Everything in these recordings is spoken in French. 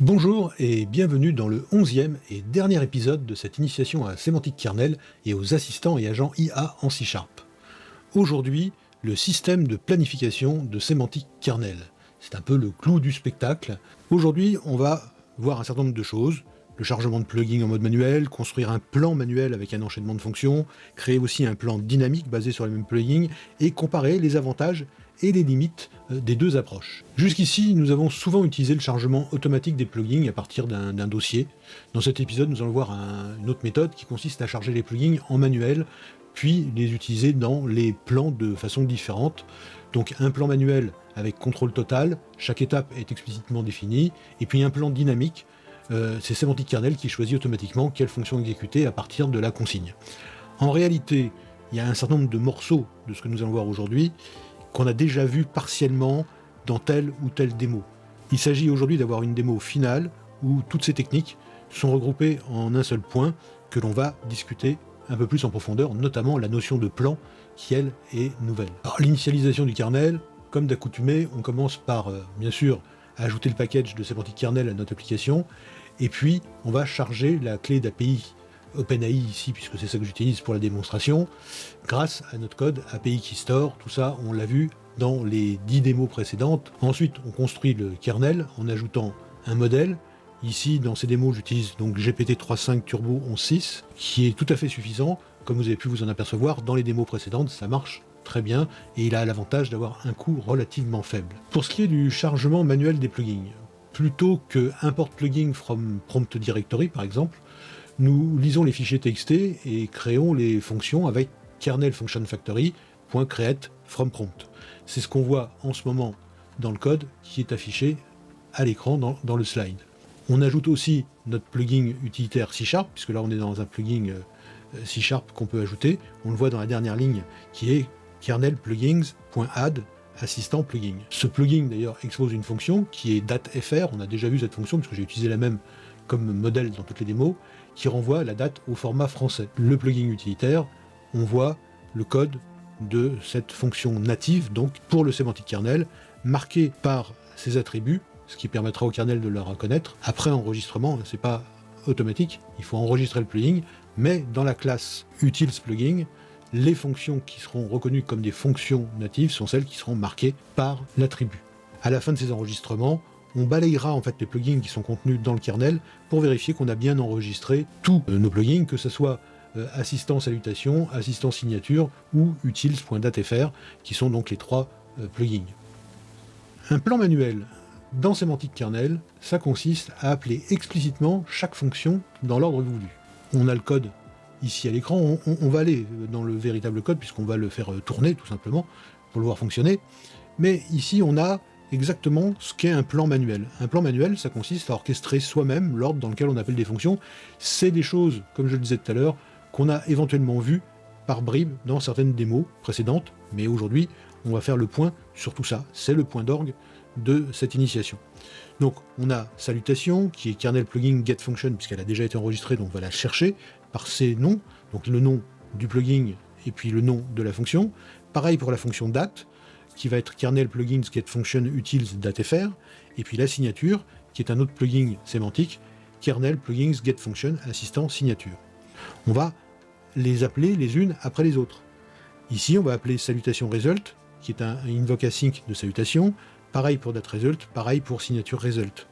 Bonjour et bienvenue dans le 11e et dernier épisode de cette initiation à Semantic Kernel et aux assistants et agents IA en C#. Aujourd'hui, le système de planification de Semantic Kernel. C'est un peu le clou du spectacle. Aujourd'hui, on va voir un certain nombre de choses. Le chargement de plugins en mode manuel, construire un plan manuel avec un enchaînement de fonctions, créer aussi un plan dynamique basé sur les mêmes plugins et comparer les avantages et les limites des deux approches. Jusqu'ici, nous avons souvent utilisé le chargement automatique des plugins à partir d'un dossier. Dans cet épisode, nous allons voir une autre méthode qui consiste à charger les plugins en manuel, puis les utiliser dans les plans de façon différente. Donc un plan manuel avec contrôle total, chaque étape est explicitement définie, et puis un plan dynamique, c'est Semantic Kernel qui choisit automatiquement quelle fonction exécuter à partir de la consigne. En réalité, il y a un certain nombre de morceaux de ce que nous allons voir aujourd'hui qu'on a déjà vu partiellement dans telle ou telle démo. Il s'agit aujourd'hui d'avoir une démo finale où toutes ces techniques sont regroupées en un seul point que l'on va discuter un peu plus en profondeur, notamment la notion de plan qui, elle, est nouvelle. Alors, l'initialisation du kernel, comme d'accoutumé, on commence par, bien sûr, ajouter le package de Semantic Kernel à notre application, et puis on va charger la clé d'API OpenAI ici, puisque c'est ça que j'utilise pour la démonstration, grâce à notre code API Keystore. Tout ça, on l'a vu dans les 10 démos précédentes. Ensuite, on construit le kernel en ajoutant un modèle. Ici, dans ces démos, j'utilise donc GPT-3.5 Turbo 11.6, qui est tout à fait suffisant. Comme vous avez pu vous en apercevoir, dans les démos précédentes, ça marche très bien, et il a l'avantage d'avoir un coût relativement faible. Pour ce qui est du chargement manuel des plugins, plutôt que import plugin from prompt directory par exemple, nous lisons les fichiers TXT et créons les fonctions avec kernel function factory.create from prompt. C'est ce qu'on voit en ce moment dans le code qui est affiché à l'écran dans le slide. On ajoute aussi notre plugin utilitaire C#, puisque là on est dans un plugin C# qu'on peut ajouter. On le voit dans la dernière ligne qui est kernel plugins.add assistant plugin. Ce plugin d'ailleurs expose une fonction qui est datefr. On a déjà vu cette fonction puisque j'ai utilisé la même comme modèle dans toutes les démos, qui renvoie la date au format français. Le plugin utilitaire, on voit le code de cette fonction native, donc pour le Semantic Kernel, marqué par ses attributs, ce qui permettra au kernel de le reconnaître. Après enregistrement, c'est pas automatique, il faut enregistrer le plugin, mais dans la classe utils plugin, les fonctions qui seront reconnues comme des fonctions natives sont celles qui seront marquées par l'attribut. À la fin de ces enregistrements, on balayera en fait les plugins qui sont contenus dans le kernel pour vérifier qu'on a bien enregistré tous nos plugins, que ce soit assistant salutation, assistant signature ou utils.datefr, qui sont donc les trois plugins. Un plan manuel dans Semantic Kernel, ça consiste à appeler explicitement chaque fonction dans l'ordre voulu. On a le code ici à l'écran, on va aller dans le véritable code puisqu'on va le faire tourner tout simplement pour le voir fonctionner, mais ici on a exactement ce qu'est un plan manuel. Un plan manuel, ça consiste à orchestrer soi-même l'ordre dans lequel on appelle des fonctions. C'est des choses, comme je le disais tout à l'heure, qu'on a éventuellement vues par bribes dans certaines démos précédentes, mais aujourd'hui, on va faire le point sur tout ça. C'est le point d'orgue de cette initiation. Donc, on a salutation, qui est kernel plugin get function, puisqu'elle a déjà été enregistrée, donc on va la chercher par ses noms, donc le nom du plugin et puis le nom de la fonction. Pareil pour la fonction date, qui va être kernel plugins get function utils datefr, et puis la signature, qui est un autre plugin sémantique, kernel plugins get function assistant signature. On va les appeler les unes après les autres. Ici, on va appeler salutation result, qui est un invoke async de salutation, pareil pour date result, pareil pour signature result.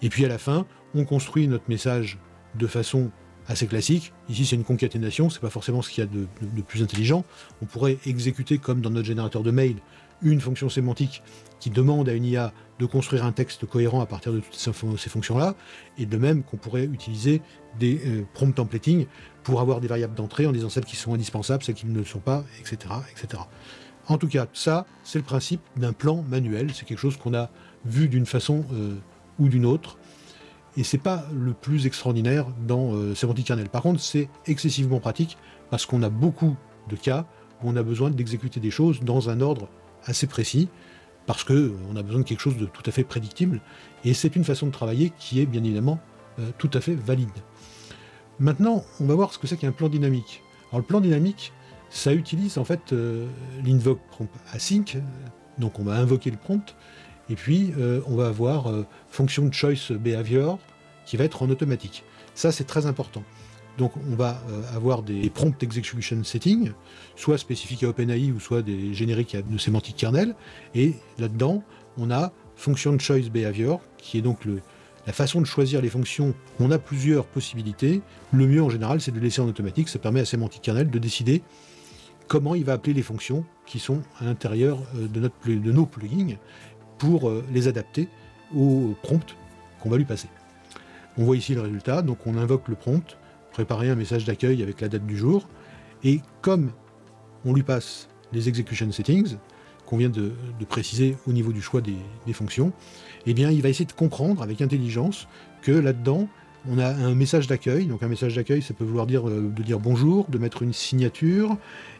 Et puis à la fin, on construit notre message de façon assez classique. Ici, c'est une concaténation, c'est pas forcément ce qu'il y a de plus intelligent. On pourrait exécuter, comme dans notre générateur de mail, une fonction sémantique qui demande à une IA de construire un texte cohérent à partir de toutes ces fonctions-là, et de même qu'on pourrait utiliser des prompt templating pour avoir des variables d'entrée en disant celles qui sont indispensables, celles qui ne le sont pas, etc., etc. En tout cas, ça, c'est le principe d'un plan manuel, c'est quelque chose qu'on a vu d'une façon ou d'une autre, et c'est pas le plus extraordinaire dans Semantic Kernel. Par contre, c'est excessivement pratique, parce qu'on a beaucoup de cas où on a besoin d'exécuter des choses dans un ordre assez précis, parce qu'on a besoin de quelque chose de tout à fait prédictible, et c'est une façon de travailler qui est bien évidemment tout à fait valide. Maintenant, on va voir ce que c'est qu'un plan dynamique. Alors le plan dynamique, ça utilise en fait l'invoke prompt async, donc on va invoquer le prompt, et puis on va avoir fonction choice behavior qui va être en automatique. Ça, c'est très important. Donc on va avoir des prompt execution settings, soit spécifiques à OpenAI ou soit des génériques de sémantique kernel, et là-dedans, on a function choice behavior, qui est donc la façon de choisir les fonctions. On a plusieurs possibilités. Le mieux en général, c'est de le laisser en automatique. Ça permet à sémantique kernel de décider comment il va appeler les fonctions qui sont à l'intérieur de nos plugins pour les adapter au prompt qu'on va lui passer. On voit ici le résultat, donc on invoque le prompt, préparer un message d'accueil avec la date du jour, et comme on lui passe les execution settings, qu'on vient de préciser au niveau du choix des fonctions, eh bien il va essayer de comprendre avec intelligence que là-dedans, on a un message d'accueil. Donc un message d'accueil, ça peut vouloir dire de dire bonjour, de mettre une signature,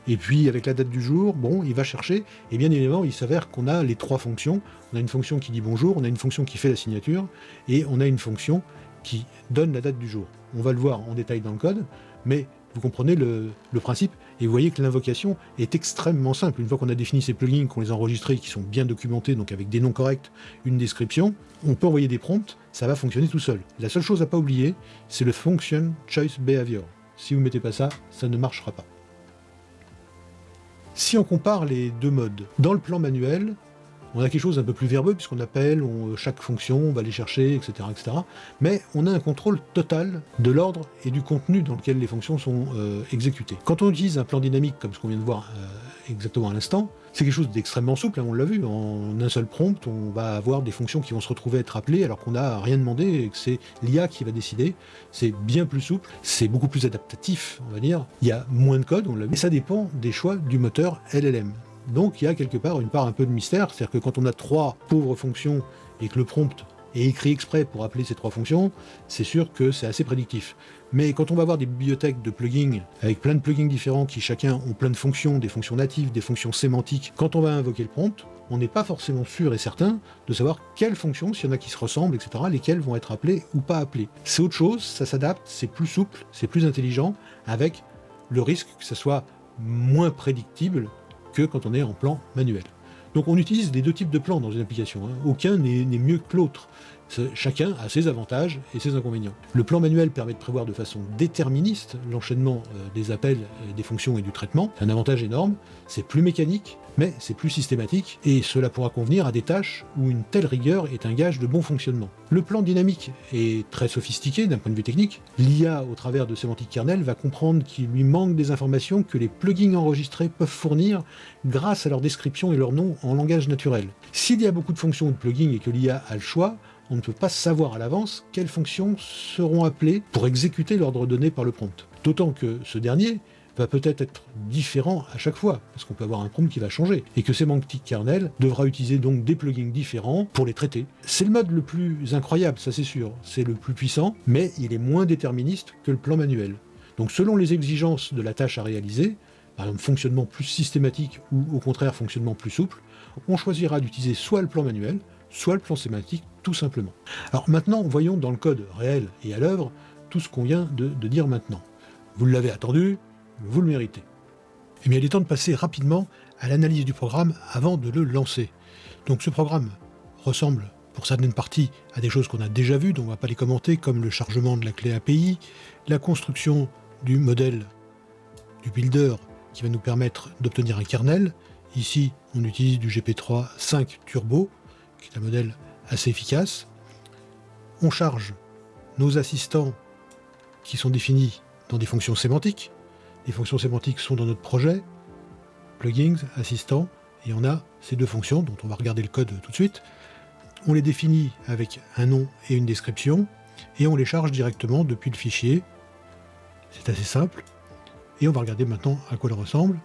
et puis avec la date du jour, bon, il va chercher, et bien évidemment, il s'avère qu'on a les trois fonctions. On a une fonction qui dit bonjour, on a une fonction qui fait la signature, et on a une fonction qui donne la date du jour. On va le voir en détail dans le code, mais vous comprenez le principe, et vous voyez que l'invocation est extrêmement simple. Une fois qu'on a défini ces plugins, qu'on les a enregistrés, qui sont bien documentés, donc avec des noms corrects, une description, on peut envoyer des prompts, ça va fonctionner tout seul. La seule chose à pas oublier, c'est le function choice behavior. Si vous ne mettez pas ça, ça ne marchera pas. Si on compare les deux modes, dans le plan manuel, on a quelque chose d'un peu plus verbeux, puisqu'on appelle chaque fonction, on va les chercher, etc., etc. Mais on a un contrôle total de l'ordre et du contenu dans lequel les fonctions sont exécutées. Quand on utilise un plan dynamique, comme ce qu'on vient de voir exactement à l'instant, c'est quelque chose d'extrêmement souple, hein, on l'a vu, en un seul prompt, on va avoir des fonctions qui vont se retrouver à être appelées alors qu'on n'a rien demandé et que c'est l'IA qui va décider. C'est bien plus souple, c'est beaucoup plus adaptatif, on va dire. Il y a moins de code, on l'a vu, et ça dépend des choix du moteur LLM. Donc il y a quelque part une part un peu de mystère, c'est-à-dire que quand on a trois pauvres fonctions et que le prompt est écrit exprès pour appeler ces trois fonctions, c'est sûr que c'est assez prédictif. Mais quand on va avoir des bibliothèques de plugins, avec plein de plugins différents qui chacun ont plein de fonctions, des fonctions natives, des fonctions sémantiques, quand on va invoquer le prompt, on n'est pas forcément sûr et certain de savoir quelles fonctions, s'il y en a qui se ressemblent, etc., lesquelles vont être appelées ou pas appelées. C'est autre chose, ça s'adapte, c'est plus souple, c'est plus intelligent, avec le risque que ça soit moins prédictible que quand on est en plan manuel. Donc on utilise les deux types de plans dans une application, hein. Aucun n'est mieux que l'autre. Chacun a ses avantages et ses inconvénients. Le plan manuel permet de prévoir de façon déterministe l'enchaînement des appels, des fonctions et du traitement. C'est un avantage énorme, c'est plus mécanique, mais c'est plus systématique, et cela pourra convenir à des tâches où une telle rigueur est un gage de bon fonctionnement. Le plan dynamique est très sophistiqué d'un point de vue technique. L'IA, au travers de sémantique kernel, va comprendre qu'il lui manque des informations que les plugins enregistrés peuvent fournir grâce à leur description et leur nom en langage naturel. S'il y a beaucoup de fonctions ou de plugins et que l'IA a le choix, on ne peut pas savoir à l'avance quelles fonctions seront appelées pour exécuter l'ordre donné par le prompt. D'autant que ce dernier va peut-être être différent à chaque fois, parce qu'on peut avoir un prompt qui va changer, et que sémantique kernel devra utiliser donc des plugins différents pour les traiter. C'est le mode le plus incroyable, ça c'est sûr, c'est le plus puissant, mais il est moins déterministe que le plan manuel. Donc selon les exigences de la tâche à réaliser, par exemple fonctionnement plus systématique ou au contraire fonctionnement plus souple, on choisira d'utiliser soit le plan manuel, soit le plan sémantique tout simplement. Alors maintenant, voyons dans le code réel et à l'œuvre tout ce qu'on vient de dire maintenant. Vous l'avez attendu, vous le méritez. Eh bien, il est temps de passer rapidement à l'analyse du programme avant de le lancer. Donc ce programme ressemble pour certaines parties à des choses qu'on a déjà vues, donc on ne va pas les commenter, comme le chargement de la clé API, la construction du modèle du builder qui va nous permettre d'obtenir un kernel. Ici, on utilise du GP3 5 Turbo, qui est un modèle assez efficace. On charge nos assistants qui sont définis dans des fonctions sémantiques. Les fonctions sémantiques sont dans notre projet, plugins, assistants, et on a ces deux fonctions dont on va regarder le code tout de suite. On les définit avec un nom et une description, et on les charge directement depuis le fichier. C'est assez simple. Et on va regarder maintenant à quoi elle ressemble.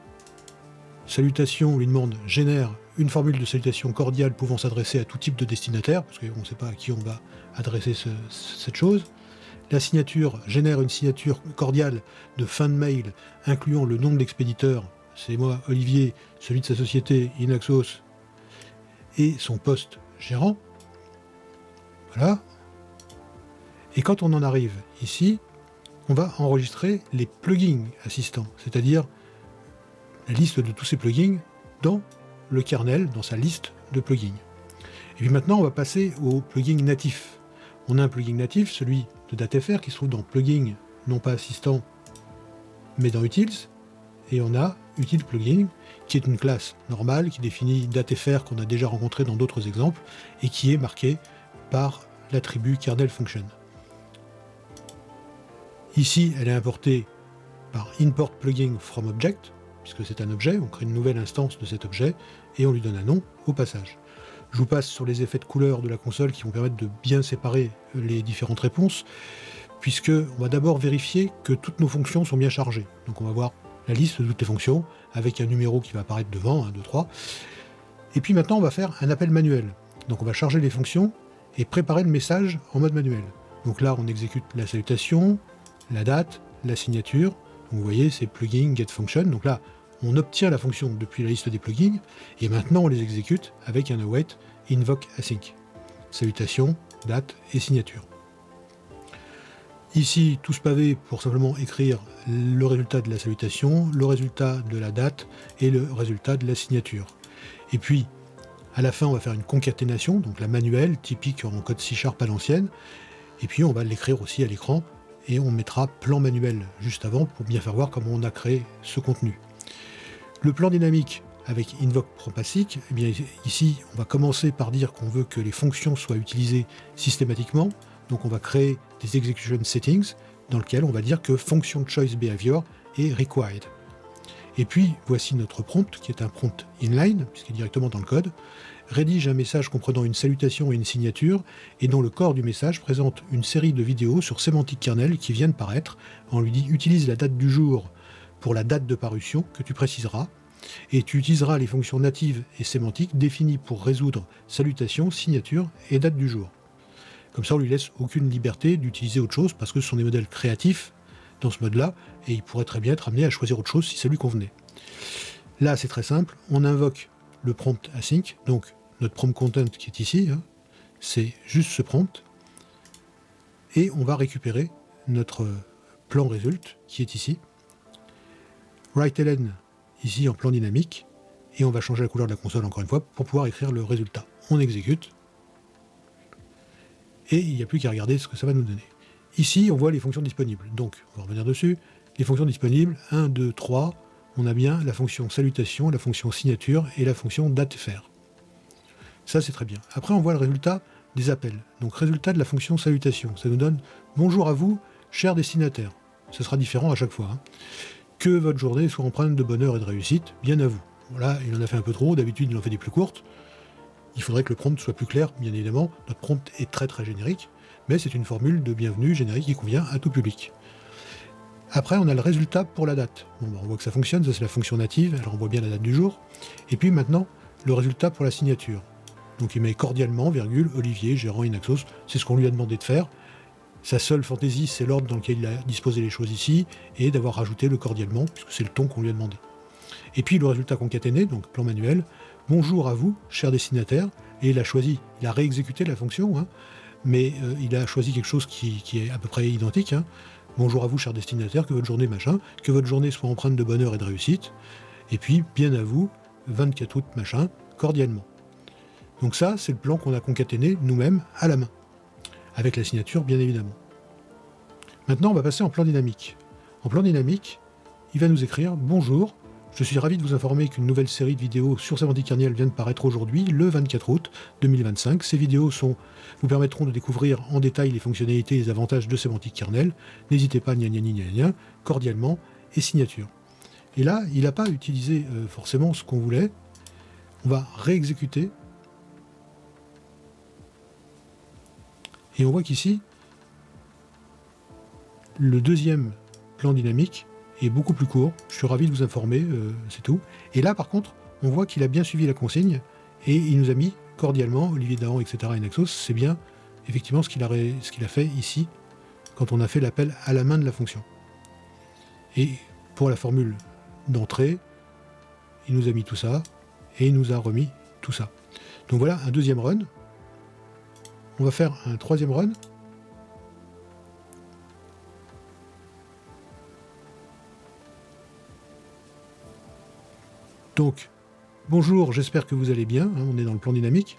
Salutation, on lui demande génère une formule de salutation cordiale pouvant s'adresser à tout type de destinataire, parce qu'on ne sait pas à qui on va adresser cette chose. La signature génère une signature cordiale de fin de mail incluant le nom de l'expéditeur, c'est moi, Olivier, celui de sa société, Inaxos, et son poste gérant. Voilà. Et quand on en arrive ici, on va enregistrer les plugins assistants, c'est-à-dire la liste de tous ces plugins dans le kernel, dans sa liste de plugins. puis maintenant, on va passer au plugin natif. On a un plugin natif, celui de DateFR, qui se trouve dans Plugin, non pas Assistant, mais dans Utils. Et on a Util Plugin, qui est une classe normale, qui définit DateFR qu'on a déjà rencontré dans d'autres exemples, et qui est marquée par l'attribut kernel function. Ici, elle est importée par import plugin from object, puisque c'est un objet, on crée une nouvelle instance de cet objet, et on lui donne un nom au passage. Je vous passe sur les effets de couleur de la console qui vont permettre de bien séparer les différentes réponses, puisque on va d'abord vérifier que toutes nos fonctions sont bien chargées. Donc on va voir la liste de toutes les fonctions, avec un numéro qui va apparaître devant, 1, 2, 3. Et puis maintenant, on va faire un appel manuel. Donc on va charger les fonctions et préparer le message en mode manuel. Donc là, on exécute la salutation, la date, la signature. Donc vous voyez, c'est plugin get function. Donc là, on obtient la fonction depuis la liste des plugins, et maintenant on les exécute avec un await invoke async. Salutation, date et signature. Ici, tout ce pavé pour simplement écrire le résultat de la salutation, le résultat de la date et le résultat de la signature. Et puis, à la fin, on va faire une concaténation, donc la manuelle, typique en code C# à l'ancienne, et puis on va l'écrire aussi à l'écran, et on mettra plan manuel juste avant pour bien faire voir comment on a créé ce contenu. Le plan dynamique avec invoke promptAsync, eh bien ici on va commencer par dire qu'on veut que les fonctions soient utilisées systématiquement, donc on va créer des execution settings dans lesquels on va dire que function choice behavior est required. Et puis voici notre prompt qui est un prompt inline, puisqu'il est directement dans le code, rédige un message comprenant une salutation et une signature, et dont le corps du message présente une série de vidéos sur Semantic Kernel qui viennent paraître. On lui dit utilise la date du jour pour la date de parution que tu préciseras, et tu utiliseras les fonctions natives et sémantiques définies pour résoudre salutation, signature et date du jour. Comme ça, on lui laisse aucune liberté d'utiliser autre chose, parce que ce sont des modèles créatifs dans ce mode-là, et il pourrait très bien être amené à choisir autre chose si ça lui convenait. Là, c'est très simple, on invoque le prompt async, donc notre prompt content qui est ici, c'est juste ce prompt, et on va récupérer notre plan result qui est ici, writeLn ici en plan dynamique, et on va changer la couleur de la console encore une fois pour pouvoir écrire le résultat. On exécute, et il n'y a plus qu'à regarder ce que ça va nous donner. Ici, on voit les fonctions disponibles, donc on va revenir dessus. Les fonctions disponibles, 1, 2, 3, on a bien la fonction salutation, la fonction signature et la fonction DateFR. Ça, c'est très bien. Après, on voit le résultat des appels. Donc, résultat de la fonction salutation. Ça nous donne « Bonjour à vous, cher destinataire ». Ce sera différent à chaque fois. Que votre journée soit empreinte de bonheur et de réussite, bien à vous. Voilà, il en a fait un peu trop, d'habitude il en fait des plus courtes. Il faudrait que le prompt soit plus clair, bien évidemment. Notre prompt est très très générique, mais c'est une formule de bienvenue générique qui convient à tout public. Après, on a le résultat pour la date. Bon, on voit que ça fonctionne, ça c'est la fonction native, elle renvoie bien la date du jour. Et puis maintenant, le résultat pour la signature. Donc il met cordialement, virgule, Olivier, gérant Inaxos, c'est ce qu'on lui a demandé de faire. Sa seule fantaisie, c'est l'ordre dans lequel il a disposé les choses ici, et d'avoir rajouté le cordialement, puisque c'est le ton qu'on lui a demandé. Et puis le résultat concaténé, donc plan manuel, bonjour à vous, cher destinataire, et il a choisi, il a réexécuté la fonction, mais il a choisi quelque chose qui est à peu près identique. Bonjour à vous, cher destinataire, que votre journée machin, que votre journée soit empreinte de bonheur et de réussite, et puis bien à vous, 24 août machin, cordialement. Donc ça, c'est le plan qu'on a concaténé nous-mêmes à la main, avec la signature bien évidemment. Maintenant, on va passer en plan dynamique. En plan dynamique, il va nous écrire « Bonjour, je suis ravi de vous informer qu'une nouvelle série de vidéos sur Semantic Kernel vient de paraître aujourd'hui, le 24 août 2025. Ces vidéos vous permettront de découvrir en détail les fonctionnalités et les avantages de Semantic Kernel. N'hésitez pas, cordialement, et signature. » Et là, il n'a pas utilisé forcément ce qu'on voulait. On va réexécuter. Et on voit qu'ici, le deuxième plan dynamique est beaucoup plus court. Je suis ravi de vous informer, c'est tout. Et là, par contre, on voit qu'il a bien suivi la consigne et il nous a mis cordialement, Olivier Dahan, etc. et Naxos. C'est bien, effectivement, ce qu'il a fait ici, quand on a fait l'appel à la main de la fonction. Et pour la formule d'entrée, il nous a mis tout ça et il nous a remis tout ça. Donc voilà un deuxième run. On va faire un troisième run. Donc, bonjour, j'espère que vous allez bien, on est dans le plan dynamique.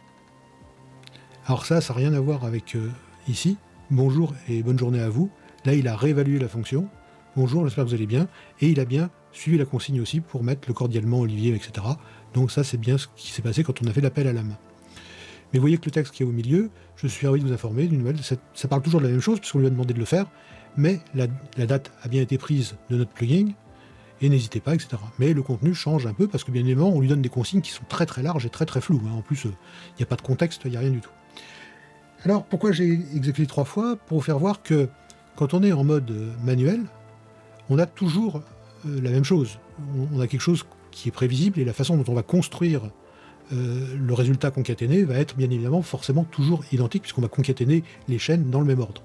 Alors ça n'a rien à voir avec ici. Bonjour et bonne journée à vous. Là, il a réévalué la fonction. Bonjour, j'espère que vous allez bien. Et il a bien suivi la consigne aussi pour mettre le cordialement Olivier, etc. Donc ça, c'est bien ce qui s'est passé quand on a fait l'appel à la main. Mais vous voyez que le texte qui est au milieu, je suis ravi de vous informer d'une nouvelle. Ça parle toujours de la même chose, puisqu'on lui a demandé de le faire, mais la date a bien été prise de notre plugin, et n'hésitez pas, etc. Mais le contenu change un peu, parce que bien évidemment, on lui donne des consignes qui sont très très larges et très très floues. En plus, il n'y a pas de contexte, il n'y a rien du tout. Alors, pourquoi j'ai exécuté 3 fois? Pour vous faire voir que quand on est en mode manuel, on a toujours la même chose. On a quelque chose qui est prévisible, et la façon dont on va construire le résultat concaténé va être bien évidemment forcément toujours identique, puisqu'on va concaténer les chaînes dans le même ordre.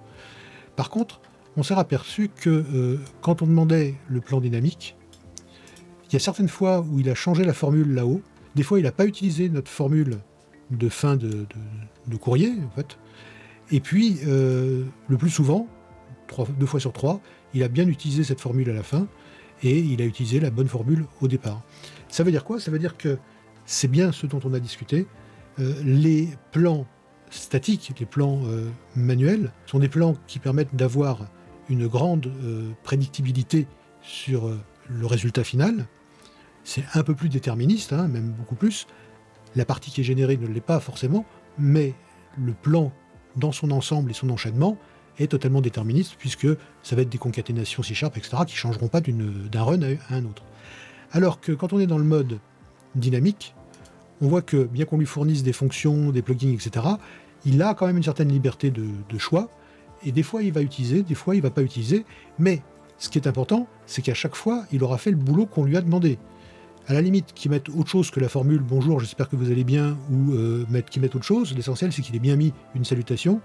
Par contre, on s'est aperçu que quand on demandait le plan dynamique, il y a certaines fois où il a changé la formule là-haut, des fois il n'a pas utilisé notre formule de fin de courrier, en fait, et puis le plus souvent, 2 fois sur 3, il a bien utilisé cette formule à la fin, et il a utilisé la bonne formule au départ. Ça veut dire quoi? Ça veut dire que c'est bien ce dont on a discuté. Les plans statiques, les plans manuels, sont des plans qui permettent d'avoir une grande prédictibilité sur le résultat final. C'est un peu plus déterministe, même beaucoup plus. La partie qui est générée ne l'est pas forcément, mais le plan dans son ensemble et son enchaînement est totalement déterministe, puisque ça va être des concaténations C#, etc., qui ne changeront pas d'un run à un autre. Alors que quand on est dans le mode dynamique, on voit que bien qu'on lui fournisse des fonctions, des plugins, etc., il a quand même une certaine liberté de choix, et des fois il va utiliser, des fois il ne va pas utiliser, mais ce qui est important, c'est qu'à chaque fois, il aura fait le boulot qu'on lui a demandé. À la limite, qu'il mette autre chose que la formule « Bonjour, j'espère que vous allez bien » ou qu'il mette autre chose, l'essentiel c'est qu'il ait bien mis une salutation,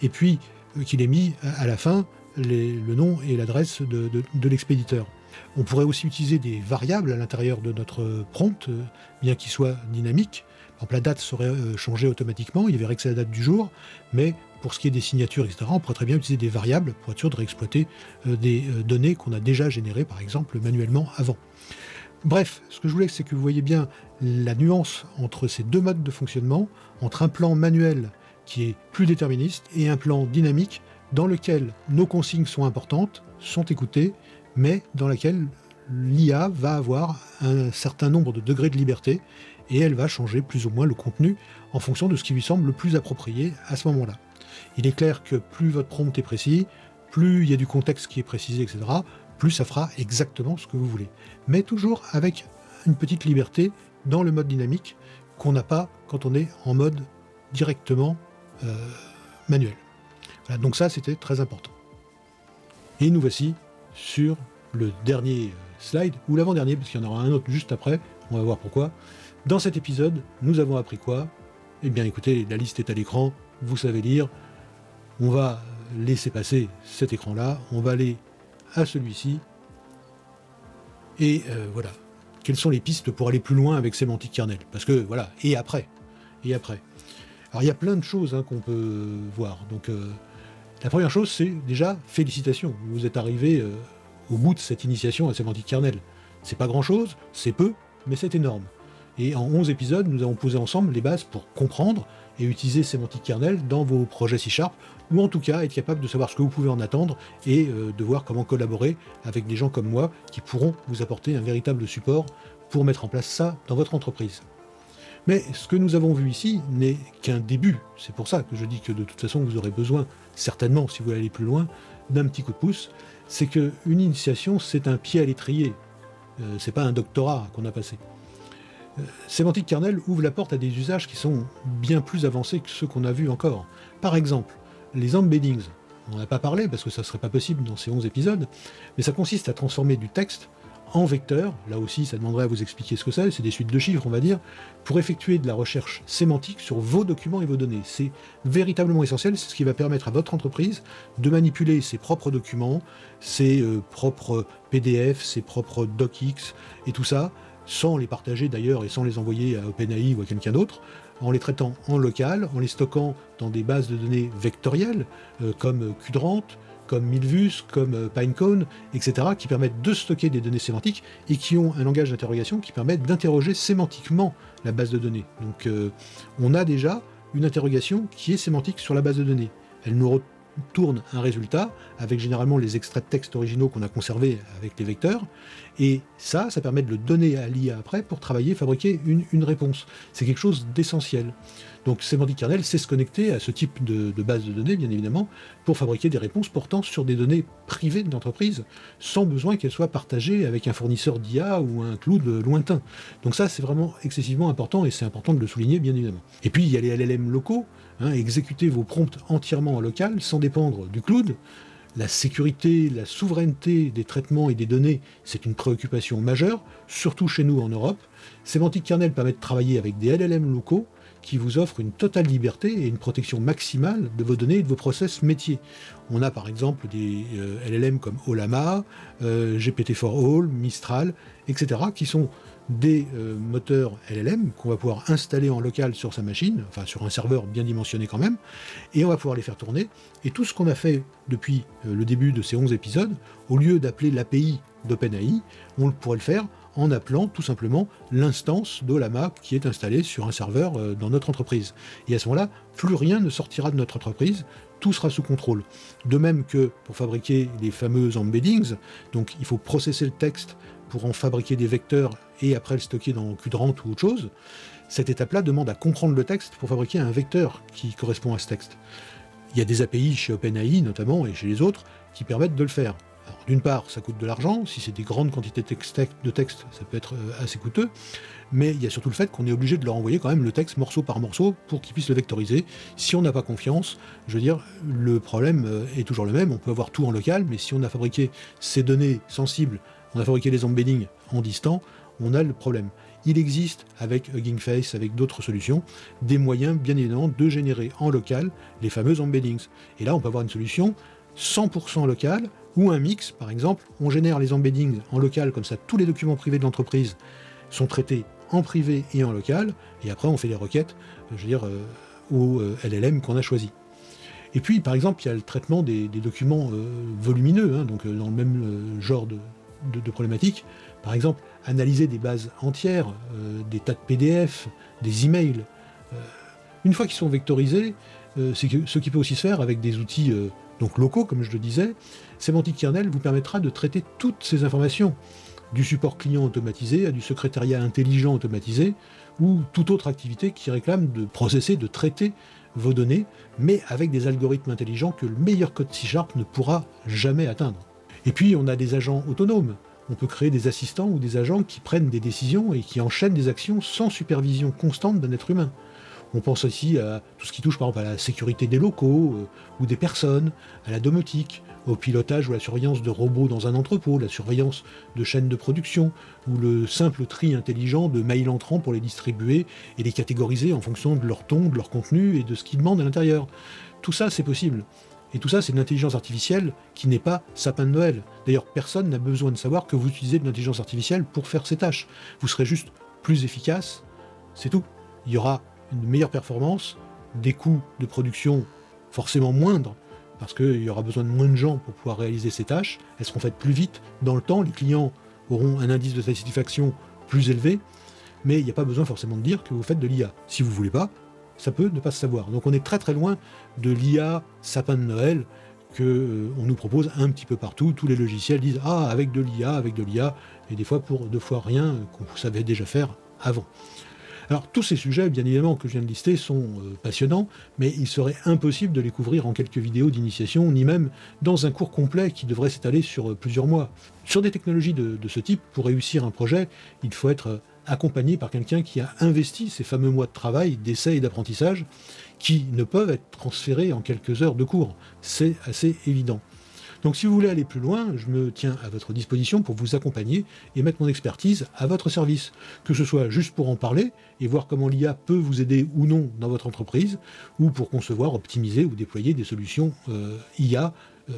et puis qu'il ait mis à la fin le nom et l'adresse de l'expéditeur. On pourrait aussi utiliser des variables à l'intérieur de notre prompt, bien qu'il soit dynamique. Par exemple, la date serait changée automatiquement, il verrait que c'est la date du jour, mais pour ce qui est des signatures, etc., on pourrait très bien utiliser des variables pour être sûr de réexploiter des données qu'on a déjà générées, par exemple, manuellement avant. Bref, ce que je voulais, c'est que vous voyez bien la nuance entre ces deux modes de fonctionnement, entre un plan manuel qui est plus déterministe et un plan dynamique dans lequel nos consignes sont importantes, sont écoutées, mais dans laquelle l'IA va avoir un certain nombre de degrés de liberté et elle va changer plus ou moins le contenu en fonction de ce qui lui semble le plus approprié à ce moment-là. Il est clair que plus votre prompt est précis, plus il y a du contexte qui est précisé, etc., plus ça fera exactement ce que vous voulez. Mais toujours avec une petite liberté dans le mode dynamique qu'on n'a pas quand on est en mode directement manuel. Voilà, donc ça, c'était très important. Et nous voici sur le dernier slide, ou l'avant-dernier, parce qu'il y en aura un autre juste après, on va voir pourquoi. Dans cet épisode, nous avons appris quoi? Eh bien écoutez, la liste est à l'écran, vous savez lire, on va laisser passer cet écran-là, on va aller à celui-ci, et voilà. Quelles sont les pistes pour aller plus loin avec Semantic Kernel? Parce que voilà, et après. Alors il y a plein de choses qu'on peut voir, donc la première chose, c'est déjà, félicitations, vous êtes arrivé au bout de cette initiation à Semantic Kernel. C'est pas grand-chose, c'est peu, mais c'est énorme. Et en 11 épisodes, nous avons posé ensemble les bases pour comprendre et utiliser Semantic Kernel dans vos projets C#, ou en tout cas être capable de savoir ce que vous pouvez en attendre et de voir comment collaborer avec des gens comme moi qui pourront vous apporter un véritable support pour mettre en place ça dans votre entreprise. Mais ce que nous avons vu ici n'est qu'un début. C'est pour ça que je dis que de toute façon, vous aurez besoin, certainement, si vous voulez aller plus loin, d'un petit coup de pouce. C'est qu'une initiation, c'est un pied à l'étrier. C'est pas un doctorat qu'on a passé. Semantic Kernel ouvre la porte à des usages qui sont bien plus avancés que ceux qu'on a vus encore. Par exemple, les embeddings. On n'en a pas parlé parce que ça ne serait pas possible dans ces 11 épisodes, mais ça consiste à transformer du texte en vecteur, là aussi ça demanderait à vous expliquer ce que c'est des suites de chiffres on va dire, pour effectuer de la recherche sémantique sur vos documents et vos données. C'est véritablement essentiel, c'est ce qui va permettre à votre entreprise de manipuler ses propres documents, ses propres PDF, ses propres docx et tout ça, sans les partager d'ailleurs et sans les envoyer à OpenAI ou à quelqu'un d'autre, en les traitant en local, en les stockant dans des bases de données vectorielles, comme Qdrant, comme Milvus, comme Pinecone, etc., qui permettent de stocker des données sémantiques et qui ont un langage d'interrogation qui permet d'interroger sémantiquement la base de données. Donc on a déjà une interrogation qui est sémantique sur la base de données. Elle nous retourne un résultat avec généralement les extraits de texte originaux qu'on a conservés avec les vecteurs, et ça permet de le donner à l'IA après pour travailler, fabriquer une réponse. C'est quelque chose d'essentiel. Donc Semantic Kernel sait se connecter à ce type de base de données, bien évidemment, pour fabriquer des réponses portant sur des données privées de l'entreprise, sans besoin qu'elles soient partagées avec un fournisseur d'IA ou un cloud lointain. Donc ça, c'est vraiment excessivement important, et c'est important de le souligner, bien évidemment. Et puis, il y a les LLM locaux, exécuter vos prompts entièrement en local, sans dépendre du cloud. La sécurité, la souveraineté des traitements et des données, c'est une préoccupation majeure, surtout chez nous en Europe. Semantic Kernel permet de travailler avec des LLM locaux qui vous offrent une totale liberté et une protection maximale de vos données et de vos process métiers. On a par exemple des LLM comme Ollama, GPT-4All, Mistral, etc., qui sont des moteurs LLM qu'on va pouvoir installer en local sur sa machine, enfin sur un serveur bien dimensionné quand même, et on va pouvoir les faire tourner. Et tout ce qu'on a fait depuis le début de ces 11 épisodes, au lieu d'appeler l'API d'OpenAI, on pourrait le faire en appelant tout simplement l'instance d'Ollama qui est installée sur un serveur dans notre entreprise. Et à ce moment-là, plus rien ne sortira de notre entreprise, tout sera sous contrôle. De même que pour fabriquer les fameux embeddings, donc il faut processer le texte pour en fabriquer des vecteurs et après le stocker dans Qdrant ou autre chose, cette étape-là demande à comprendre le texte pour fabriquer un vecteur qui correspond à ce texte. Il y a des API chez OpenAI notamment et chez les autres qui permettent de le faire. Alors, d'une part, ça coûte de l'argent, si c'est des grandes quantités de texte, ça peut être assez coûteux, mais il y a surtout le fait qu'on est obligé de leur envoyer quand même le texte morceau par morceau pour qu'ils puissent le vectoriser. Si on n'a pas confiance, je veux dire, le problème est toujours le même, on peut avoir tout en local, mais si on a fabriqué ces données sensibles, on a fabriqué les embeddings en distant, on a le problème. Il existe, avec Hugging Face, avec d'autres solutions, des moyens, bien évidemment, de générer en local les fameux embeddings. Et là, on peut avoir une solution 100% locale, ou un mix, par exemple, on génère les embeddings en local, comme ça tous les documents privés de l'entreprise sont traités en privé et en local, et après on fait les requêtes, je veux dire, au LLM qu'on a choisi. Et puis, par exemple, il y a le traitement des documents volumineux, donc dans le même genre de problématiques. Par exemple, analyser des bases entières, des tas de PDF, des emails. Une fois qu'ils sont vectorisés, c'est ce qui peut aussi se faire avec des outils donc locaux, comme je le disais. Semantic Kernel vous permettra de traiter toutes ces informations, du support client automatisé à du secrétariat intelligent automatisé, ou toute autre activité qui réclame de processer, de traiter vos données, mais avec des algorithmes intelligents que le meilleur code C# ne pourra jamais atteindre. Et puis on a des agents autonomes. On peut créer des assistants ou des agents qui prennent des décisions et qui enchaînent des actions sans supervision constante d'un être humain. On pense aussi à tout ce qui touche par exemple à la sécurité des locaux ou des personnes, à la domotique, au pilotage ou la surveillance de robots dans un entrepôt, la surveillance de chaînes de production, ou le simple tri intelligent de mails entrants pour les distribuer et les catégoriser en fonction de leur ton, de leur contenu et de ce qu'ils demandent à l'intérieur. Tout ça, c'est possible. Et tout ça, c'est de l'intelligence artificielle qui n'est pas sapin de Noël. D'ailleurs, personne n'a besoin de savoir que vous utilisez de l'intelligence artificielle pour faire ces tâches. Vous serez juste plus efficace, c'est tout. Il y aura une meilleure performance, des coûts de production forcément moindres, parce qu'il y aura besoin de moins de gens pour pouvoir réaliser ces tâches. Elles seront faites plus vite dans le temps, les clients auront un indice de satisfaction plus élevé, mais il n'y a pas besoin forcément de dire que vous faites de l'IA. Si vous ne voulez pas, ça peut ne pas se savoir. Donc on est très très loin de l'IA sapin de Noël qu'on nous propose un petit peu partout. Tous les logiciels disent « Ah, avec de l'IA », et des fois pour 2 fois rien qu'on savait déjà faire avant. Alors tous ces sujets, bien évidemment, que je viens de lister sont passionnants, mais il serait impossible de les couvrir en quelques vidéos d'initiation, ni même dans un cours complet qui devrait s'étaler sur plusieurs mois. Sur des technologies de ce type, pour réussir un projet, il faut être accompagné par quelqu'un qui a investi ces fameux mois de travail, d'essai et d'apprentissage, qui ne peuvent être transférés en quelques heures de cours. C'est assez évident. Donc si vous voulez aller plus loin, je me tiens à votre disposition pour vous accompagner et mettre mon expertise à votre service, que ce soit juste pour en parler et voir comment l'IA peut vous aider ou non dans votre entreprise, ou pour concevoir, optimiser ou déployer des solutions IA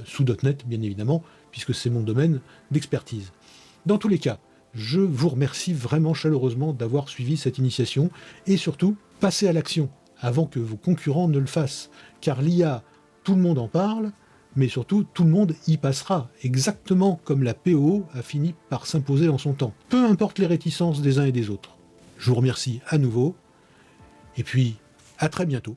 sous .NET bien évidemment, puisque c'est mon domaine d'expertise. Dans tous les cas, je vous remercie vraiment chaleureusement d'avoir suivi cette initiation et surtout, passez à l'action avant que vos concurrents ne le fassent, car l'IA, tout le monde en parle, mais surtout, tout le monde y passera, exactement comme la PO a fini par s'imposer en son temps. Peu importe les réticences des uns et des autres. Je vous remercie à nouveau, et puis à très bientôt